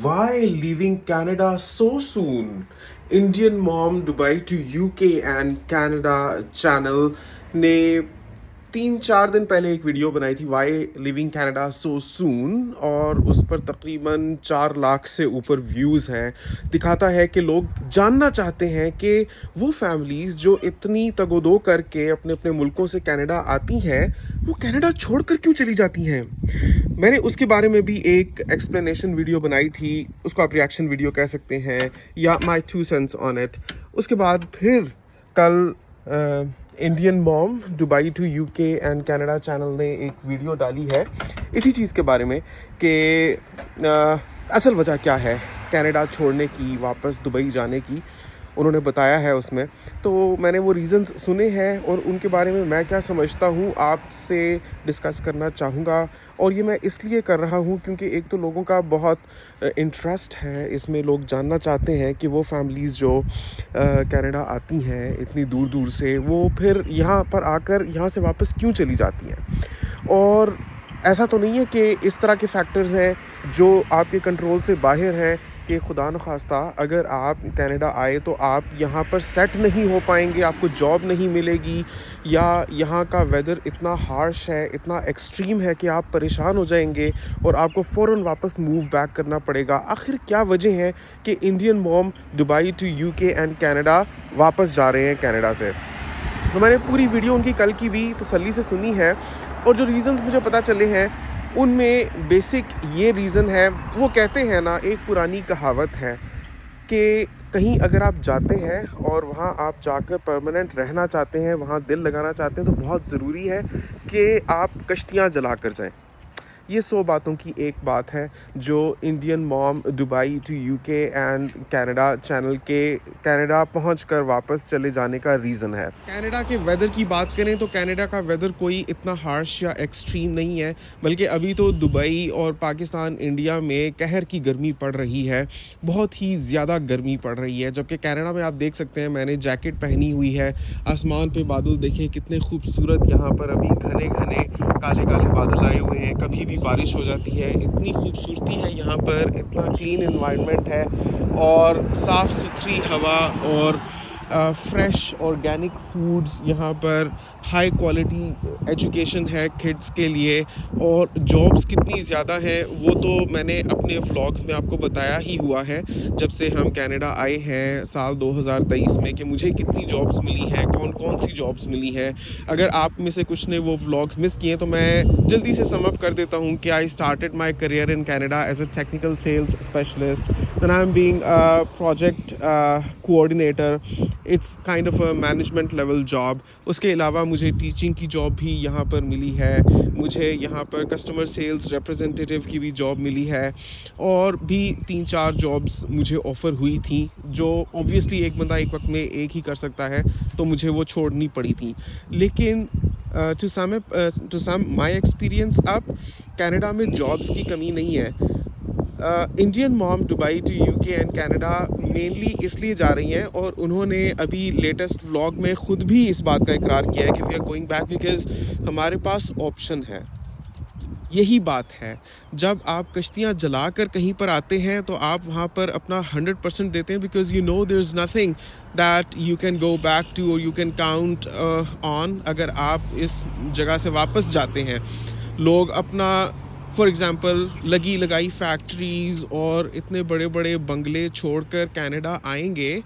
Why leaving Canada so soon? Indian Mom Dubai to UK and Canada channel ने 3-4 दिन पहले एक video बनाई थी वाई लिविंग कनाडा सो सून, और उस पर तकरीबन 4 लाख से ऊपर व्यूज़ हैं। दिखाता है कि लोग जानना चाहते हैं कि वो फैमिलीज़ जो इतनी तगोदो करके अपने अपने मुल्कों से कनाडा आती हैं, वो कनाडा छोड़कर क्यों चली जाती हैं। मैंने उसके बारे में भी एक एक्सप्लेनेशन वीडियो बनाई थी, उसको आप रिएक्शन वीडियो कह सकते हैं या माई 2 सेंट्स ऑन इट। उसके बाद फिर कल Indian mom Dubai to UK and Canada channel ने एक वीडियो डाली है इसी चीज़ के बारे में कि असल वजह क्या है कनाडा छोड़ने की, वापस दुबई जाने की। उन्होंने बताया है उसमें, तो मैंने वो रीज़न्स सुने हैं और उनके बारे में मैं क्या समझता हूँ आपसे डिस्कस करना चाहूँगा। और ये मैं इसलिए कर रहा हूँ क्योंकि एक तो लोगों का बहुत इंटरेस्ट है इसमें, लोग जानना चाहते हैं कि वो फैमिलीज़ जो कनाडा आती हैं इतनी दूर दूर से, वो फिर यहाँ पर आकर यहाँ से वापस क्यों चली जाती हैं। और ऐसा तो नहीं है कि इस तरह के फैक्टर्स हैं जो आपके कंट्रोल से बाहर हैं कि खुदा न खास्ता अगर आप कनाडा आए तो आप यहाँ पर सेट नहीं हो पाएंगे, आपको जॉब नहीं मिलेगी, या यहाँ का वेदर इतना हार्श है, इतना एक्सट्रीम है कि आप परेशान हो जाएंगे और आपको फ़ौरन वापस मूव बैक करना पड़ेगा। आखिर क्या वजह है कि Indian mom Dubai to UK and Canada वापस जा रहे हैं कनाडा से। तो मैंने पूरी वीडियो उनकी कल की भी तसल्ली से सुनी है और जो रीज़न्स मुझे पता चले हैं उनमें बेसिक ये रीज़न है, वो कहते हैं ना, एक पुरानी कहावत है कि कहीं अगर आप जाते हैं और वहाँ आप जाकर परमानेंट रहना चाहते हैं, वहाँ दिल लगाना चाहते हैं, तो बहुत ज़रूरी है कि आप कश्तियाँ जला कर जाएँ। ये 100 बातों की एक बात है जो Indian mom Dubai to UK and Canada channel के कनाडा पहुंचकर वापस चले जाने का रीज़न है। कनाडा के वेदर की बात करें तो कनाडा का वेदर कोई इतना हार्श या एक्सट्रीम नहीं है, बल्कि अभी तो दुबई और पाकिस्तान इंडिया में कहर की गर्मी पड़ रही है, बहुत ही ज़्यादा गर्मी पड़ रही है। जबकि कनाडा में आप देख सकते हैं, मैंने जैकेट पहनी हुई है, आसमान पे बादल देखें कितने खूबसूरत, यहाँ पर अभी घने घने काले काले बादल आए हुए हैं, कभी भी बारिश हो जाती है। इतनी खूबसूरती है यहाँ पर, इतना क्लीन एनवायरनमेंट है और साफ़ सुथरी हवा और फ्रेश ऑर्गेनिक फूड्स, यहाँ पर हाई क्वालिटी एजुकेशन है किड्स के लिए, और जॉब्स कितनी ज़्यादा हैं वो तो मैंने अपने व्लॉग्स में आपको बताया ही हुआ है जब से हम कनाडा आए हैं साल 2023 में, कि मुझे कितनी जॉब्स मिली हैं, कौन कौन सी जॉब्स मिली हैं। अगर आप में से कुछ ने वो व्लॉग्स मिस किए तो मैं जल्दी से सम अप कर देता हूँ कि I started my career in Canada as a technical sales specialist, then I am being a project coordinator, it's kind of a management level job. उसके अलावा मुझे टीचिंग की जॉब भी यहाँ पर मिली है, मुझे यहाँ पर कस्टमर सेल्स रिप्रेजेंटेटिव की भी जॉब मिली है, और भी 3-4 जॉब्स मुझे ऑफ़र हुई थी जो ऑब्वियसली एक बंदा एक वक्त में एक ही कर सकता है, तो मुझे वो छोड़नी पड़ी थी। लेकिन टू सम माई एक्सपीरियंस, अब कनाडा में जॉब्स की कमी नहीं है। Indian mom Dubai to UK and Canada mainly इसलिए जा रही हैं, और उन्होंने अभी लेटेस्ट व्लॉग में ख़ुद भी इस बात का इकरार किया है कि we are going back because हमारे पास ऑप्शन है। यही बात है, जब आप कश्तियाँ जलाकर कहीं पर आते हैं तो आप वहाँ पर अपना 100% देते हैं, because you know there is nothing that you can go back to और यू कैन काउंट ऑन। अगर आप इस जगह से वापस जाते हैं, लोग अपना फॉर एग्ज़ाम्पल लगी लगाई फैक्ट्रीज़ और इतने बड़े बड़े बंगले छोड़कर कनाडा आएंगे,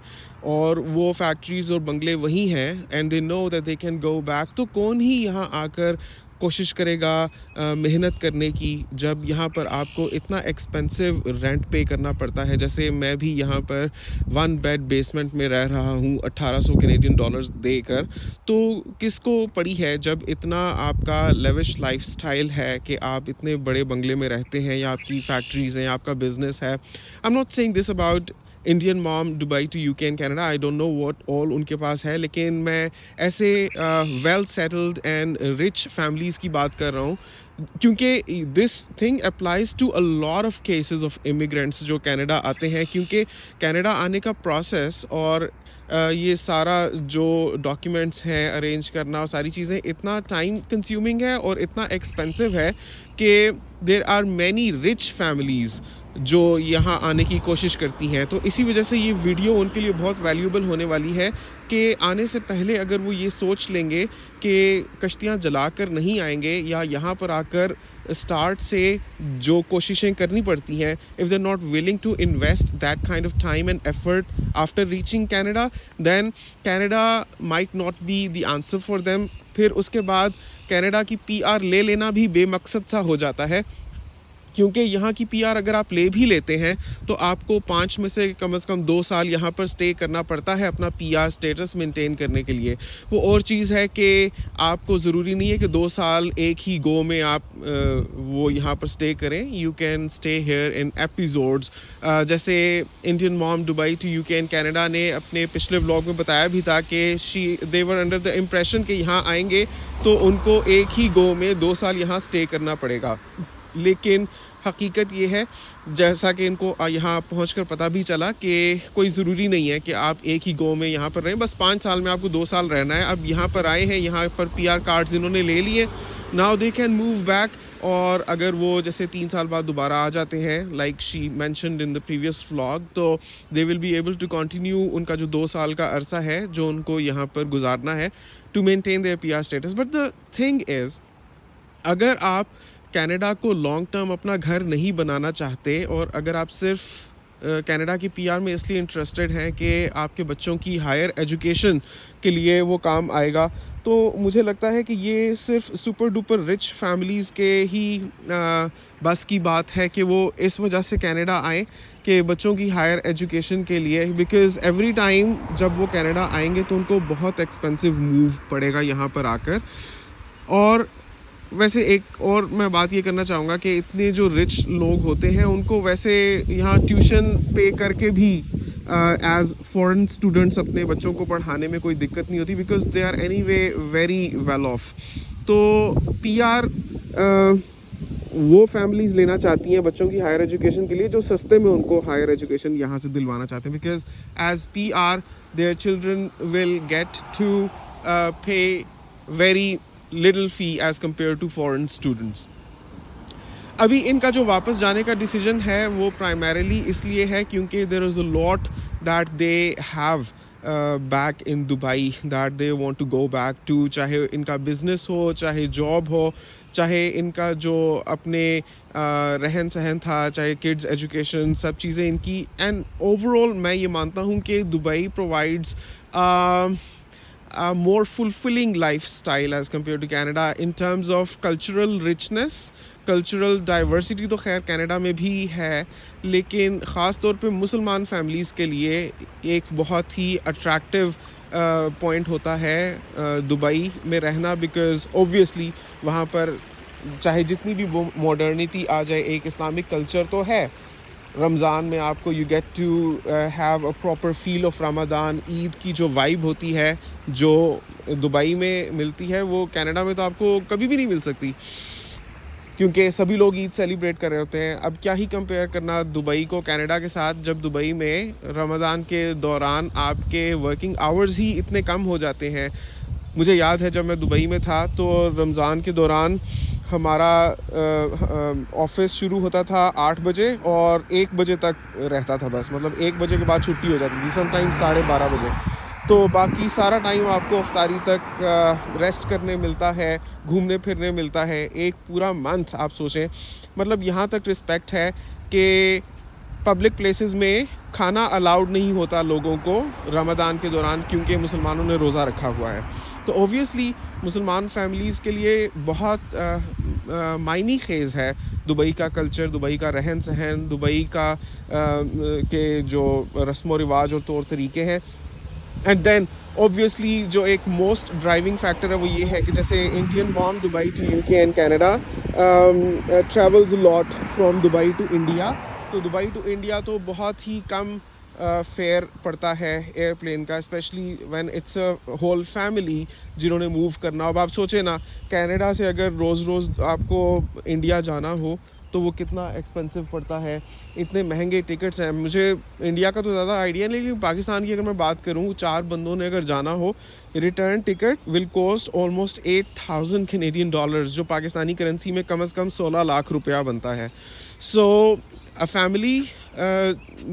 और वो फैक्ट्रीज़ और बंगले वहीं हैं and they know that they can go back, तो कौन ही यहाँ आकर कोशिश करेगा मेहनत करने की, जब यहाँ पर आपको इतना एक्सपेंसिव रेंट पे करना पड़ता है। जैसे मैं भी यहाँ पर 1 बेड बेसमेंट में रह रहा हूँ 1800 कैनेडियन डॉलर्स देकर, तो किसको पड़ी है जब इतना आपका लेविश लाइफस्टाइल है कि आप इतने बड़े बंगले में रहते हैं, या आपकी फैक्ट्रीज़ हैं, आपका बिजनेस है। I am not saying this about Indian mom Dubai to UK and Canada, I don't know what all उनके पास है, लेकिन मैं ऐसे well settled and rich families की बात कर रहा हूँ, क्योंकि this thing applies to a lot of cases of immigrants जो कनाडा आते हैं। क्योंकि कनाडा आने का प्रोसेस और ये सारा जो डॉक्यूमेंट्स हैं अरेंज करना और सारी चीज़ें इतना टाइम कंज्यूमिंग है और इतना एक्सपेंसिव है कि there are many rich families जो यहाँ आने की कोशिश करती हैं। तो इसी वजह से ये वीडियो उनके लिए बहुत वैल्यूएबल होने वाली है कि आने से पहले अगर वो ये सोच लेंगे कि कश्तियाँ जलाकर नहीं आएंगे, या यहाँ पर आकर स्टार्ट से जो कोशिशें करनी पड़ती हैं, if they are not willing to invest that kind of time and effort after reaching Canada, then Canada might not be the answer for them. फिर उसके बाद कनाडा की पीआर ले लेना भी बेमकसद सा हो जाता है, क्योंकि यहाँ की पीआर अगर आप ले भी लेते हैं तो आपको 5 में से कम 2 साल यहाँ पर स्टे करना पड़ता है अपना पीआर स्टेटस मेंटेन करने के लिए। वो और चीज़ है कि आपको ज़रूरी नहीं है कि 2 साल एक ही गो में आप वो यहाँ पर स्टे करें। You can stay here in episodes. जैसे Indian mom Dubai to UK and Canada ने अपने पिछले व्लॉग में बताया भी था कि they were under the impression कि यहाँ आएंगे तो उनको एक ही गो में 2 साल यहाँ स्टे करना पड़ेगा, लेकिन हकीकत ये है, जैसा कि इनको यहाँ पहुंचकर पता भी चला, कि कोई ज़रूरी नहीं है कि आप एक ही गो में यहाँ पर रहें। बस 5 साल में आपको 2 साल रहना है। अब यहाँ पर आए हैं, यहाँ पर पीआर कार्ड्स इन्होंने ले लिए, now they can move back. और अगर वो जैसे 3 साल बाद दोबारा आ जाते हैं, like she mentioned in the previous vlog, तो they will be able to continue उनका जो 2 साल का अरसा है जो उनको यहाँ पर गुजारना है to maintain their PR status. But the thing is, अगर आप कनाडा को लॉन्ग टर्म अपना घर नहीं बनाना चाहते, और अगर आप सिर्फ कनाडा की पीआर में इसलिए इंटरेस्टेड हैं कि आपके बच्चों की हायर एजुकेशन के लिए वो काम आएगा, तो मुझे लगता है कि ये सिर्फ सुपर डुपर रिच फैमिलीज़ के ही बस की बात है कि वो इस वजह से कनाडा आएँ कि बच्चों की हायर एजुकेशन के लिए। बिकॉज़ एवरी टाइम जब वो कनाडा आएंगे तो उनको बहुत एक्सपेंसिव मूव पड़ेगा यहाँ पर आकर। और वैसे एक और मैं बात ये करना चाहूँगा कि इतने जो रिच लोग होते हैं उनको वैसे यहाँ ट्यूशन पे करके भी एज फॉरेन स्टूडेंट्स अपने बच्चों को पढ़ाने में कोई दिक्कत नहीं होती, because they are anyway very well off. तो पीआर वो फैमिलीज़ लेना चाहती हैं बच्चों की हायर एजुकेशन के लिए जो सस्ते में उनको हायर एजुकेशन यहाँ से दिलवाना चाहते हैं, because as PR their children will get to pay very little fee as compared to foreign students. अभी इनका जो वापस जाने का डिसीजन है वो प्राइमरीली इसलिए है क्योंकि there is a lot that they have back in Dubai that they want to go back to, चाहे इनका बिजनेस हो, चाहे जॉब हो, चाहे इनका जो अपने रहन सहन था, चाहे किड्स एजुकेशन, सब चीज़ें इनकी। एंड ओवरऑल मैं ये मानता हूँ कि Dubai provides a more fulfilling lifestyle as compared to Canada in terms of cultural richness, cultural diversity। तो खैर कनाडा में भी है, लेकिन ख़ास तौर पे मुसलमान फैमिलीज़ के लिए एक बहुत ही अट्रैक्टिव पॉइंट होता है दुबई में रहना, बिकॉज़ ऑब्वियसली वहाँ पर चाहे जितनी भी मॉडर्निटी आ जाए, एक इस्लामिक कल्चर तो है। रमज़ान में आपको you get to have a proper feel of Ramzan. Eid की जो वाइब होती है जो दुबई में मिलती है वो कनाडा में तो आपको कभी भी नहीं मिल सकती, क्योंकि सभी लोग ईद सेलिब्रेट कर रहे होते हैं। अब क्या ही कंपेयर करना दुबई को कनाडा के साथ, जब दुबई में रमज़ान के दौरान आपके वर्किंग आवर्स ही इतने कम हो जाते हैं। मुझे याद है जब मैं दुबई में था तो रमज़ान के दौरान हमारा ऑफिस शुरू होता था 8 बजे और 1 बजे तक रहता था बस, मतलब 1 बजे के बाद छुट्टी हो जाती थी, समटाइम्स 12:30 बजे। तो बाकी सारा टाइम आपको अफ्तारी तक रेस्ट करने मिलता है, घूमने फिरने मिलता है। एक पूरा मंथ आप सोचें, मतलब यहाँ तक रिस्पेक्ट है कि पब्लिक प्लेसेस में खाना अलाउड नहीं होता लोगों को रमज़ान के दौरान, क्योंकि मुसलमानों ने रोज़ा रखा हुआ है। तो ऑब्वियसली मुसलमान फैमिलीज़ के लिए बहुत मायनी खेज़ है दुबई का कल्चर, दुबई का रहन सहन, दुबई का के जो रस्म व रिवाज और तौर तरीके हैं। एंड देन ऑब्वियसली जो एक मोस्ट ड्राइविंग फैक्टर है वो ये है कि जैसे Indian mom Dubai to UK and Canada travels lot from Dubai to India. तो दुबई टू इंडिया तो बहुत ही कम फेयर पड़ता है एयरप्लेन का, specially when it's a whole family जिन्होंने मूव करना। अब आप सोचें ना, कनाडा से अगर रोज़ रोज़ आपको इंडिया जाना हो तो वो कितना एक्सपेंसिव पड़ता है, इतने महंगे टिकट्स हैं। मुझे इंडिया का तो ज़्यादा आइडिया नहीं, लेकिन पाकिस्तान की अगर मैं बात करूँ, 4 बंदों ने अगर जाना हो, return ticket will cost almost 8,000 Canadian dollars, जो पाकिस्तानी करेंसी में कम से कम 16 लाख रुपया बनता है। सो अ फैमिली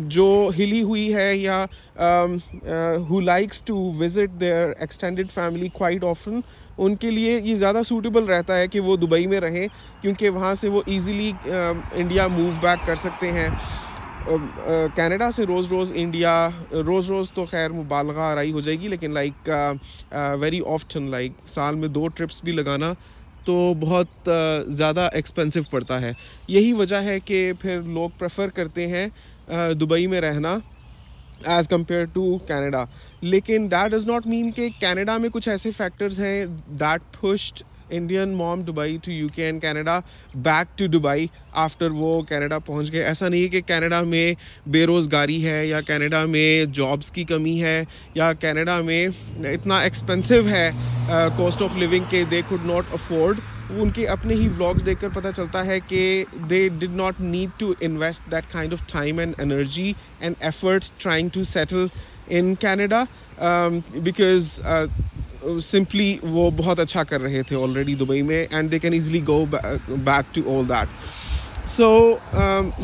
जो हिली हुई है या who likes to visit their extended family quite often, उनके लिए ये ज़्यादा सूटेबल रहता है कि वो दुबई में रहें, क्योंकि वहाँ से वो इजीली इंडिया मूव बैक कर सकते हैं। कनाडा से रोज़ इंडिया, रोज़ तो खैर मुबालगा आराई हो जाएगी, लेकिन लाइक वेरी ऑफ्टन, लाइक साल में 2 ट्रिप्स भी लगाना तो बहुत ज़्यादा एक्सपेंसिव पड़ता है। यही वजह है कि फिर लोग प्रेफर करते हैं दुबई में रहना एज़ कम्पेयर टू कनाडा। लेकिन दैट डज़ नॉट मीन कि कनाडा में कुछ ऐसे फैक्टर्स हैं that pushed Indian mom Dubai to UK and Canada back to Dubai after वो कनाडा पहुंच गए। ऐसा नहीं है कि कनाडा में बेरोज़गारी है या कनाडा में जॉब्स की कमी है या कनाडा में इतना एक्सपेंसिव है कॉस्ट ऑफ लिविंग के दे कुड नॉट अफोर्ड। उनके अपने ही व्लॉग्स देखकर पता चलता है कि they did not need to invest that kind of time and energy and effort trying to settle in Canada because simply वो बहुत अच्छा कर रहे थे ऑलरेडी दुबई में and they can easily go back to all that. So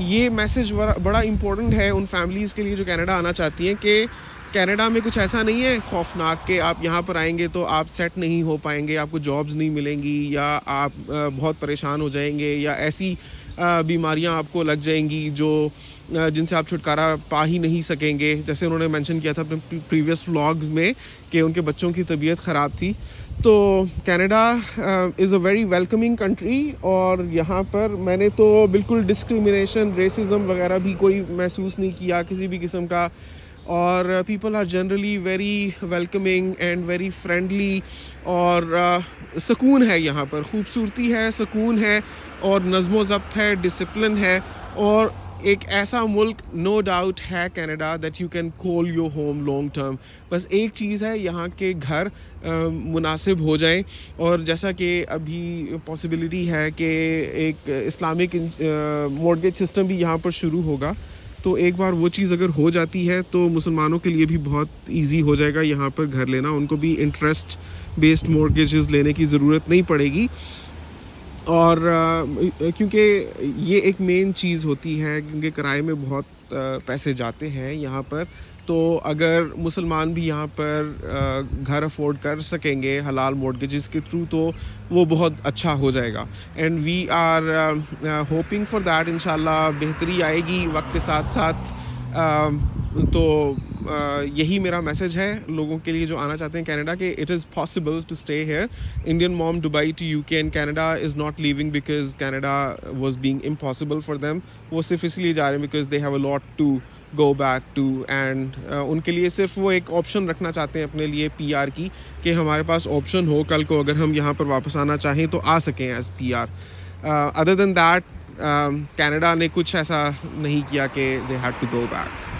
ये message बड़ा important है उन फैमिलीज़ के लिए जो कनाडा आना चाहती हैं कि कनाडा में कुछ ऐसा नहीं है खौफनाक कि आप यहाँ पर आएंगे तो आप सेट नहीं हो पाएंगे, आपको जॉब्स नहीं मिलेंगी या आप बहुत परेशान हो जाएंगे या ऐसी बीमारियाँ आपको लग जाएंगी जो जिनसे आप छुटकारा पा ही नहीं सकेंगे। जैसे उन्होंने मेंशन किया था अपने प्रीवियस व्लॉग में कि उनके बच्चों की तबीयत ख़राब थी। तो Canada is a very welcoming country और यहाँ पर मैंने तो बिल्कुल डिस्क्रिमिनेशन, रेसिज्म वगैरह भी कोई महसूस नहीं किया किसी भी किस्म का। और people are generally very welcoming and very friendly और सुकून है यहाँ पर, खूबसूरती है, सुकून है और नज़्मो ज़ब्त है, डिसिप्लिन है और एक ऐसा मुल्क नो डाउट है Canada that you can call your home long term. बस एक चीज़ है, यहाँ के घर मुनासिब हो जाएं और जैसा कि अभी पॉसिबिलिटी है कि एक इस्लामिक मॉर्गेज सिस्टम भी यहाँ पर शुरू होगा, तो एक बार वो चीज़ अगर हो जाती है तो मुसलमानों के लिए भी बहुत इजी हो जाएगा यहाँ पर घर लेना। उनको भी इंटरेस्ट बेस्ड मॉर्गेजेस लेने की ज़रूरत नहीं पड़ेगी और क्योंकि ये एक मेन चीज़ होती है, क्योंकि किराए में बहुत पैसे जाते हैं यहाँ पर। तो अगर मुसलमान भी यहाँ पर घर अफोर्ड कर सकेंगे हलाल मॉर्गेजेस के थ्रू तो वो बहुत अच्छा हो जाएगा and we are hoping for that. इंशाल्लाह बेहतरी आएगी वक्त के साथ साथ। तो यही मेरा मैसेज है लोगों के लिए जो आना चाहते हैं कनाडा के it is possible to stay here. Indian mom Dubai to UK and Canada is not leaving because Canada was being impossible for them. वो सिर्फ इसलिए जा रहे हैं because they have a lot to go back to and उनके लिए सिर्फ वो एक ऑप्शन रखना चाहते हैं अपने लिए PR की, कि हमारे पास ऑप्शन हो कल को अगर हम यहाँ पर वापस आना चाहें तो आ सकें as PR। Other than that Canada ने कुछ ऐसा नहीं किया कि they had to go back.